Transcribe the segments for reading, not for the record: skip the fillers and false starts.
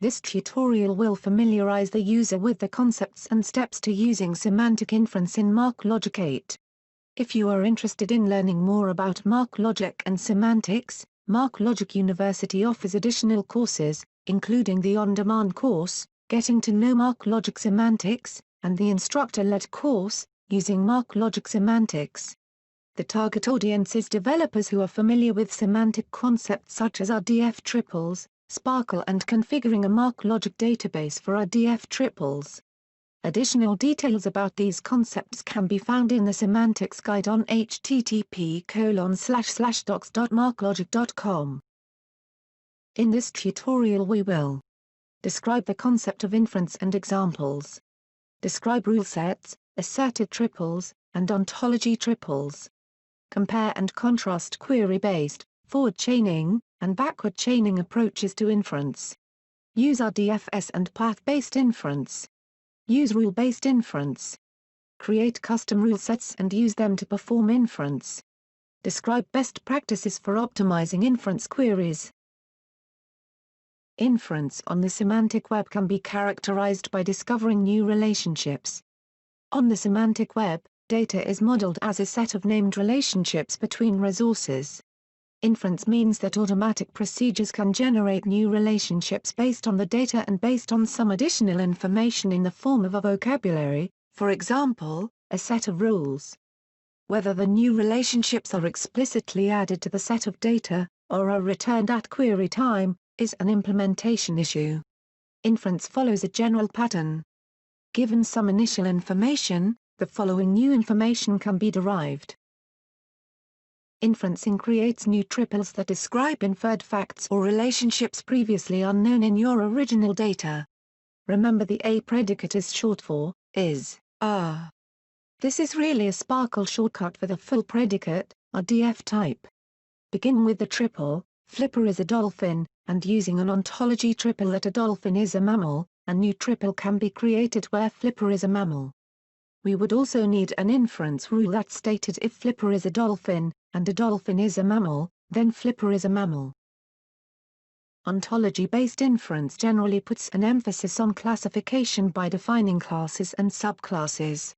This tutorial will familiarize the user with the concepts and steps to using semantic inference in MarkLogic 8. If you are interested in learning more about MarkLogic and semantics, MarkLogic University offers additional courses, including the on-demand course, Getting to Know MarkLogic Semantics, and the instructor-led course, Using MarkLogic Semantics. The target audience is developers who are familiar with semantic concepts such as RDF triples, Sparkle and configuring a MarkLogic database for RDF triples. Additional details about these concepts can be found in the Semantics Guide on http://docs.marklogic.com. In this tutorial we will describe the concept of inference and examples, describe rulesets, asserted triples, and ontology triples, compare and contrast query-based, forward chaining, and backward chaining approaches to inference. Use RDFS and path-based inference. Use rule-based inference. Create custom rulesets and use them to perform inference. Describe best practices for optimizing inference queries. Inference on the semantic web can be characterized by discovering new relationships. On the semantic web, data is modeled as a set of named relationships between resources. Inference means that automatic procedures can generate new relationships based on the data and based on some additional information in the form of a vocabulary, for example, a set of rules. Whether the new relationships are explicitly added to the set of data, or are returned at query time, is an implementation issue. Inference follows a general pattern. Given some initial information, the following new information can be derived. Inferencing creates new triples that describe inferred facts or relationships previously unknown in your original data. Remember the A predicate is short for, is, are. This is really a Sparkle shortcut for the full predicate, RDF type. Begin with the triple, Flipper is a dolphin, and using an ontology triple that a dolphin is a mammal, a new triple can be created where Flipper is a mammal. We would also need an inference rule that stated if Flipper is a dolphin, and a dolphin is a mammal, then Flipper is a mammal. Ontology-based inference generally puts an emphasis on classification by defining classes and subclasses.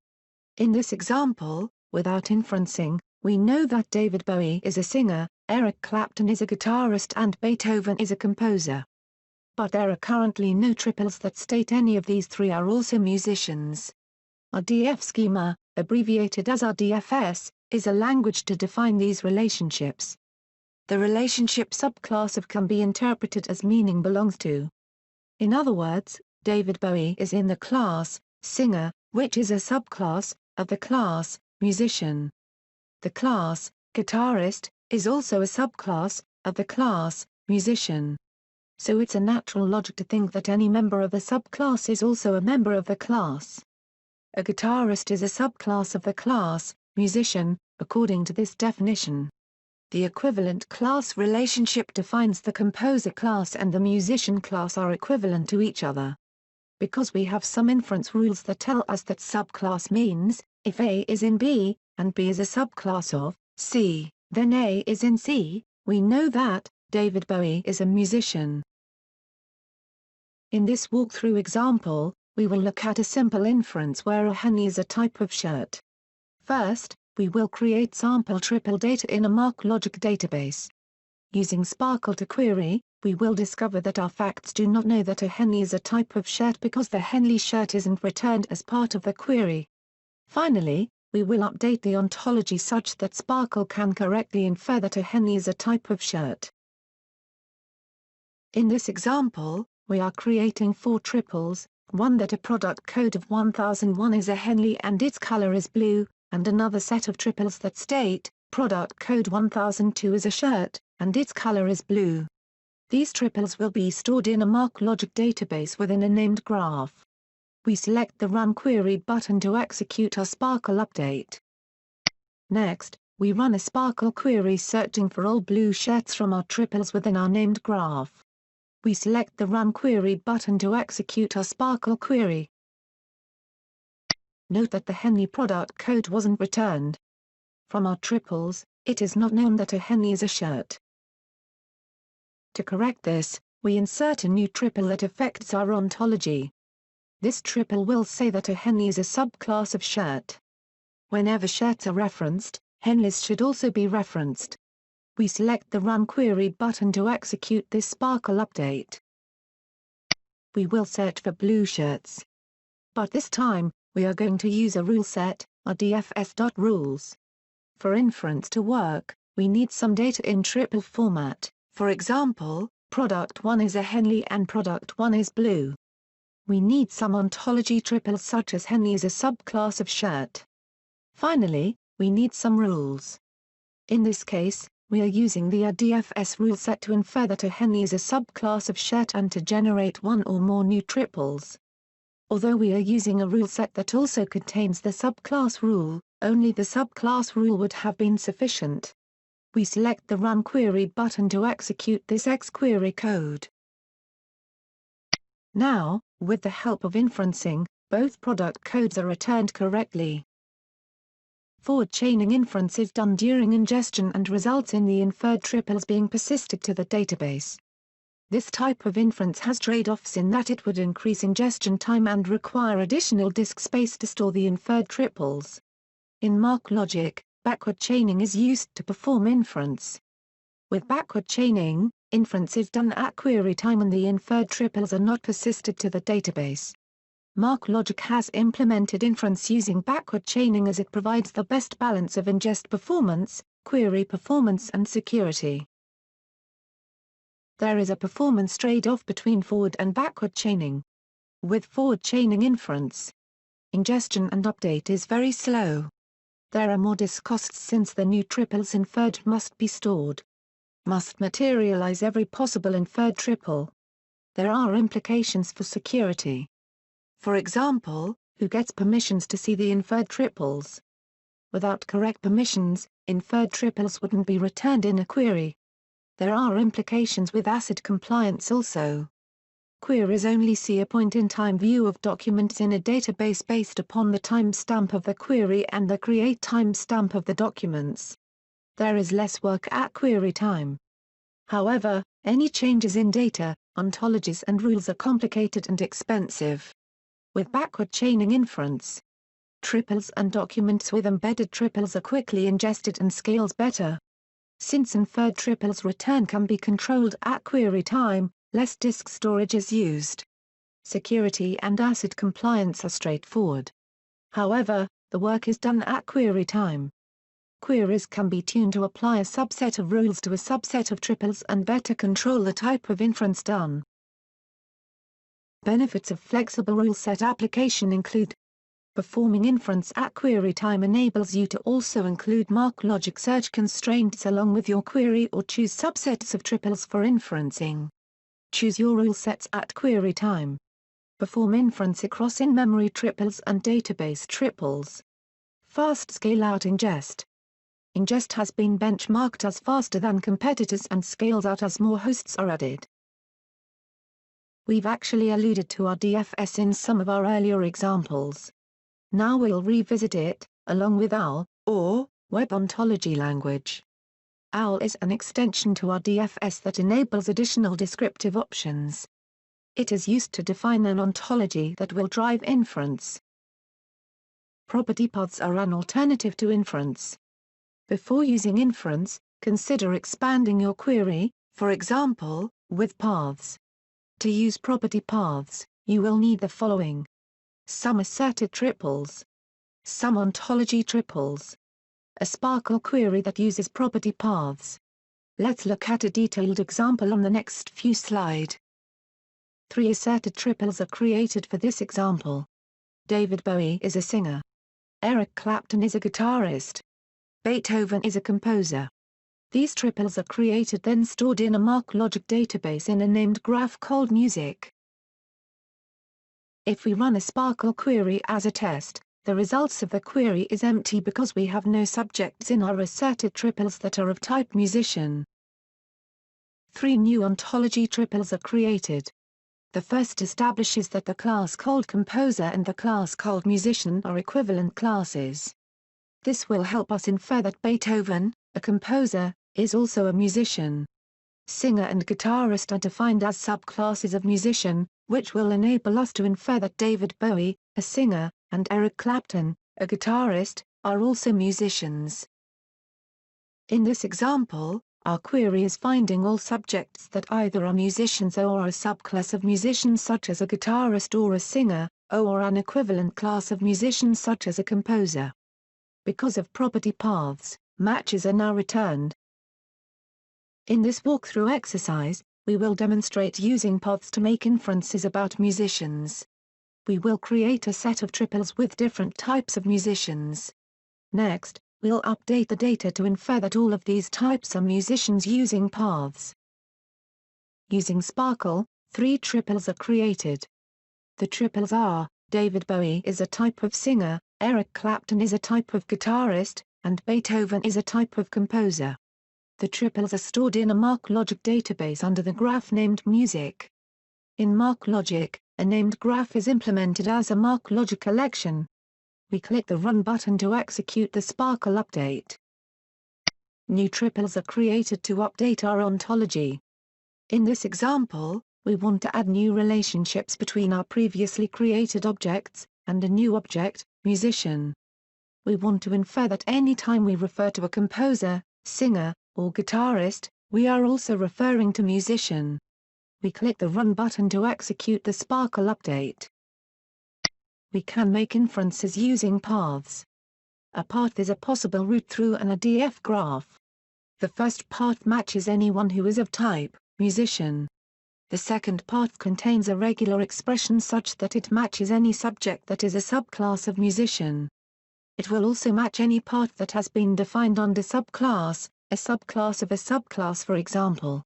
In this example, without inferencing, we know that David Bowie is a singer, Eric Clapton is a guitarist and Beethoven is a composer. But there are currently no triples that state any of these three are also musicians. RDF schema, abbreviated as RDFS, is a language to define these relationships. The relationship subclass of can be interpreted as meaning belongs to. In other words, David Bowie is in the class, singer, which is a subclass, of the class, musician. The class, guitarist, is also a subclass, of the class, musician. So it's a natural logic to think that any member of the subclass is also a member of the class. A guitarist is a subclass of the class, musician, according to this definition. The equivalent class relationship defines the composer class and the musician class are equivalent to each other. Because we have some inference rules that tell us that subclass means, if A is in B, and B is a subclass of C, then A is in C, we know that David Bowie is a musician. In this walkthrough example, we will look at a simple inference where a henny is a type of shirt. First, we will create sample triple data in a MarkLogic database. Using Sparkle to query, we will discover that our facts do not know that a henny is a type of shirt because the henny shirt isn't returned as part of the query. Finally, we will update the ontology such that Sparkle can correctly infer that a henny is a type of shirt. In this example, we are creating 4 triples, one that a product code of 1001 is a henny and its color is blue, and another set of triples that state, product code 1002 is a shirt, and its color is blue. These triples will be stored in a MarkLogic database within a named graph. We select the Run Query button to execute our Sparkle update. Next, we run a Sparkle query searching for all blue shirts from our triples within our named graph. We select the Run Query button to execute our Sparkle query. Note that the henny product code wasn't returned. From our triples, it is not known that a henny is a shirt. To correct this, we insert a new triple that affects our ontology. This triple will say that a Henley is a subclass of shirt. Whenever shirts are referenced, Henleys should also be referenced. We select the Run Query button to execute this Sparkle update. We will search for blue shirts. But this time, we are going to use a ruleset, RDFS.rules. For inference to work, we need some data in triple format. For example, product 1 is a Henley and product 1 is blue. We need some ontology triples such as Henley is a subclass of shirt. Finally, we need some rules. In this case, we are using the RDFS ruleset to infer that a Henley is a subclass of shirt and to generate one or more new triples. Although we are using a ruleset that also contains the subclass rule, only the subclass rule would have been sufficient. We select the Run Query button to execute this XQuery code. Now, with the help of inferencing, both product codes are returned correctly. Forward chaining inference is done during ingestion and results in the inferred triples being persisted to the database. This type of inference has trade-offs in that it would increase ingestion time and require additional disk space to store the inferred triples. In MarkLogic, backward chaining is used to perform inference. With backward chaining, inference is done at query time and the inferred triples are not persisted to the database. MarkLogic has implemented inference using backward chaining as it provides the best balance of ingest performance, query performance and security. There is a performance trade-off between forward and backward chaining. With forward chaining inference, ingestion and update is very slow. There are more disk costs since the new triples inferred must be stored. Must materialize every possible inferred triple. There are implications for security. For example, who gets permissions to see the inferred triples? Without correct permissions, inferred triples wouldn't be returned in a query. There are implications with ACID compliance also. Queries only see a point-in-time view of documents in a database based upon the timestamp of the query and the create timestamp of the documents. There is less work at query time. However, any changes in data, ontologies and rules are complicated and expensive. With backward chaining inference, triples and documents with embedded triples are quickly ingested and scales better. Since inferred triples return can be controlled at query time, less disk storage is used. Security and ACID compliance are straightforward. However, the work is done at query time. Queries can be tuned to apply a subset of rules to a subset of triples and better control the type of inference done. Benefits of flexible ruleset application include: performing inference at query time enables you to also include MarkLogic search constraints along with your query or choose subsets of triples for inferencing. Choose your rulesets at query time. Perform inference across in-memory triples and database triples. Fast scale-out ingest. Ingest has been benchmarked as faster than competitors and scales out as more hosts are added. We've actually alluded to RDFS in some of our earlier examples. Now we'll revisit it, along with OWL, or Web Ontology Language. OWL is an extension to RDFS that enables additional descriptive options. It is used to define an ontology that will drive inference. Property paths are an alternative to inference. Before using inference, consider expanding your query, for example, with paths. To use property paths, you will need the following: some asserted triples, some ontology triples, a Sparkle query that uses property paths. Let's look at a detailed example on the next few slides. 3 asserted triples are created for this example. David Bowie is a singer. Eric Clapton is a guitarist. Beethoven is a composer. These triples are created then stored in a MarkLogic database in a named graph called music. If we run a Sparkle query as a test, the results of the query is empty because we have no subjects in our asserted triples that are of type musician. 3 new ontology triples are created. The first establishes that the class called composer and the class called musician are equivalent classes. This will help us infer that Beethoven, a composer, is also a musician. singer and guitarist are defined as subclasses of musician, which will enable us to infer that David Bowie, a singer, and Eric Clapton, a guitarist, are also musicians. In this example, our query is finding all subjects that either are musicians or are a subclass of musicians such as a guitarist or a singer, or an equivalent class of musicians such as a composer. Because of property paths, matches are now returned. In this walkthrough exercise, we will demonstrate using paths to make inferences about musicians. We will create a set of triples with different types of musicians. Next, we'll update the data to infer that all of these types are musicians using paths. Using Sparkle, 3 triples are created. The triples are: David Bowie is a type of singer, Eric Clapton is a type of guitarist, and Beethoven is a type of composer. The triples are stored in a MarkLogic database under the graph named Music. In MarkLogic, a named graph is implemented as a MarkLogic collection. We click the Run button to execute the Sparkle update. New triples are created to update our ontology. In this example, we want to add new relationships between our previously created objects, and a new object, musician. We want to infer that any time we refer to a composer, singer, or guitarist, we are also referring to musician. We click the Run button to execute the Sparkle update. We can make inferences using paths. A path is a possible route through an RDF graph. The first path matches anyone who is of type musician. The second path contains a regular expression such that it matches any subject that is a subclass of musician. It will also match any path that has been defined under subclass, a subclass of a subclass, for example.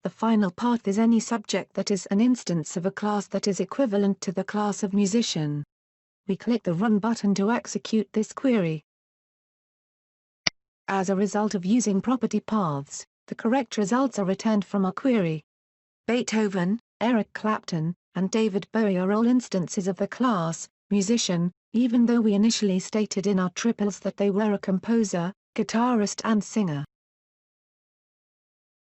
The final path is any subject that is an instance of a class that is equivalent to the class of musician. We click the Run button to execute this query. As a result of using property paths, the correct results are returned from our query. Beethoven, Eric Clapton, and David Bowie are all instances of the class musician, even though we initially stated in our triples that they were a composer, guitarist and singer.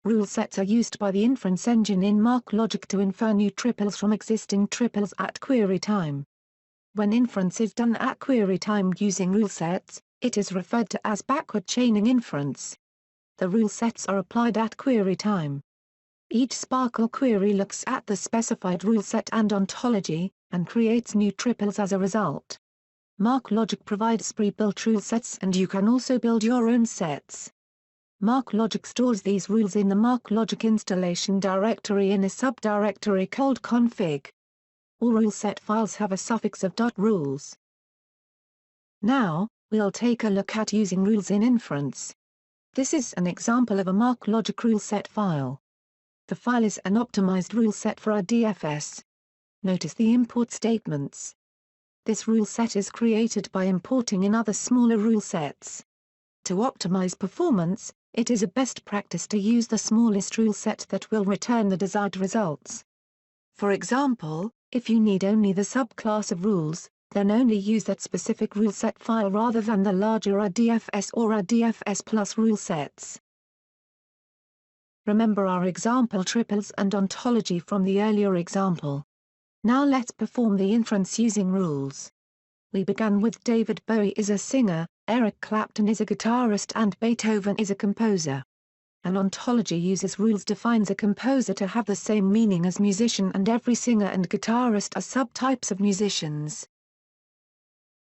Rulesets are used by the inference engine in MarkLogic to infer new triples from existing triples at query time. When inference is done at query time using rulesets, it is referred to as backward chaining inference. The rulesets are applied at query time. Each Sparkle query looks at the specified ruleset and ontology, and creates new triples as a result. MarkLogic provides pre-built rulesets, and you can also build your own sets. MarkLogic stores these rules in the MarkLogic installation directory in a subdirectory called config. All ruleset files have a suffix of .rules. Now, we'll take a look at using rules in inference. This is an example of a MarkLogic ruleset file. The file is an optimized ruleset for RDFS. Notice the import statements. This ruleset is created by importing in other smaller rulesets. To optimize performance, it is a best practice to use the smallest ruleset that will return the desired results. For example, if you need only the subclass of rules, then only use that specific ruleset file rather than the larger RDFS or RDFS plus rulesets. Remember our example triples and ontology from the earlier example. Now let's perform the inference using rules. We began with David Bowie is a singer, Eric Clapton is a guitarist and Beethoven is a composer. An ontology uses rules defines a composer to have the same meaning as musician, and every singer and guitarist are subtypes of musicians.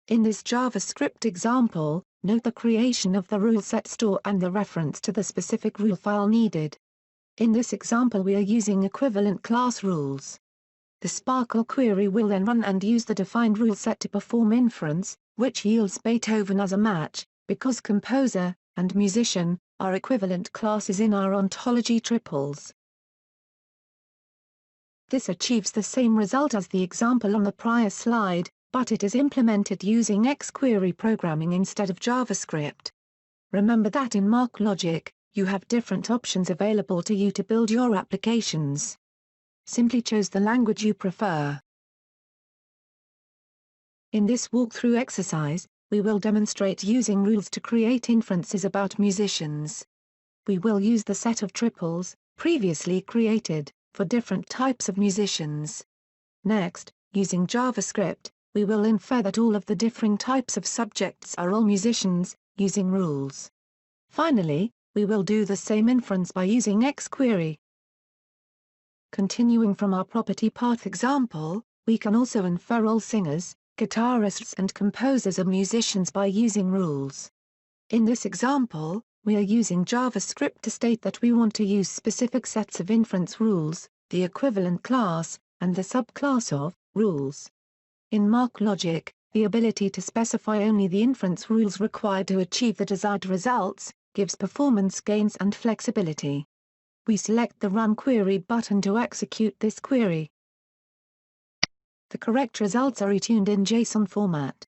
In this JavaScript example, note the creation of the ruleset store and the reference to the specific rule file needed. In this example we are using equivalent class rules. The Sparkle query will then run and use the defined ruleset to perform inference, which yields Beethoven as a match, because composer and musician are equivalent classes in our ontology triples. This achieves the same result as the example on the prior slide, but it is implemented using XQuery programming instead of JavaScript. Remember that in MarkLogic, you have different options available to you to build your applications. Simply choose the language you prefer. In this walkthrough exercise, we will demonstrate using rules to create inferences about musicians. We will use the set of triples, previously created, for different types of musicians. Next, using JavaScript, we will infer that all of the differing types of subjects are all musicians, using rules. Finally, we will do the same inference by using XQuery. Continuing from our property path example, we can also infer all singers, guitarists and composers are musicians by using rules. In this example, we are using JavaScript to state that we want to use specific sets of inference rules, the equivalent class, and the subclass of rules. In MarkLogic, the ability to specify only the inference rules required to achieve the desired results gives performance gains and flexibility. We select the Run Query button to execute this query. The correct results are returned in JSON format.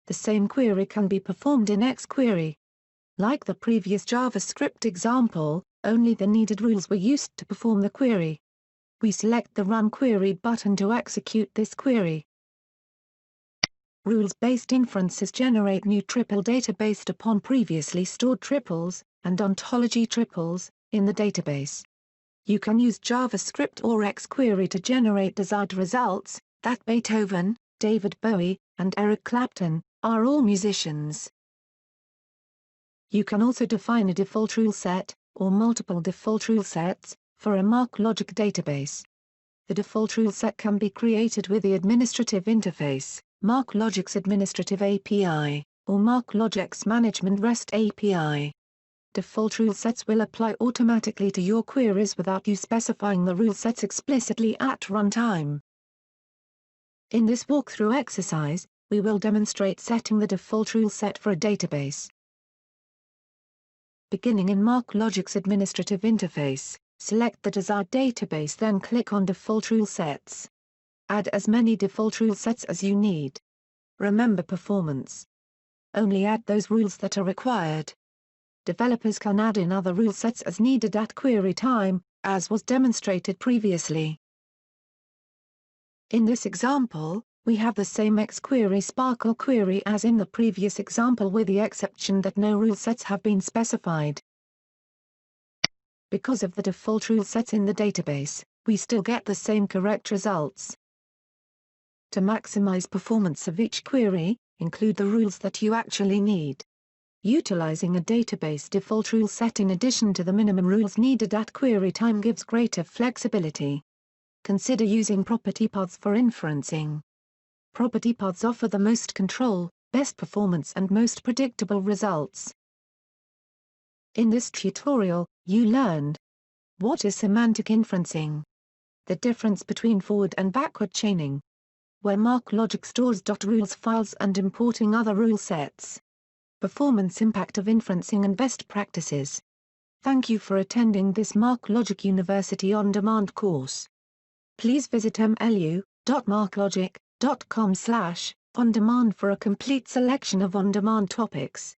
The same query can be performed in XQuery. Like the previous JavaScript example, only the needed rules were used to perform the query. We select the Run Query button to execute this query. Rules-based inferences generate new triple data based upon previously stored triples, and ontology triples, in the database. You can use JavaScript or XQuery to generate desired results, that Beethoven, David Bowie, and Eric Clapton are all musicians. You can also define a default ruleset, or multiple default rulesets, for a MarkLogic database. The default ruleset can be created with the administrative interface, MarkLogic's administrative API, or MarkLogic's management REST API. Default rulesets will apply automatically to your queries without you specifying the rulesets explicitly at runtime. In this walkthrough exercise, we will demonstrate setting the default ruleset for a database. Beginning in MarkLogic's administrative interface, select the desired database, then click on Default Rulesets. Add as many default rulesets as you need. Remember performance. Only add those rules that are required. Developers can add in other rulesets as needed at query time, as was demonstrated previously. In this example, we have the same XQuery Sparkle query as in the previous example with the exception that no rulesets have been specified. Because of the default rulesets in the database, we still get the same correct results. To maximize performance of each query, include the rules that you actually need. Utilizing a database default rule set in addition to the minimum rules needed at query time gives greater flexibility. Consider using property paths for inferencing. Property paths offer the most control, best performance and most predictable results. In this tutorial, you learned: what is semantic inferencing? The difference between forward and backward chaining. Where MarkLogic stores .rules files and importing other rule sets. Performance impact of inferencing and best practices. Thank you for attending this MarkLogic University on-demand course. Please visit mlu.marklogic.com/ondemand for a complete selection of on-demand topics.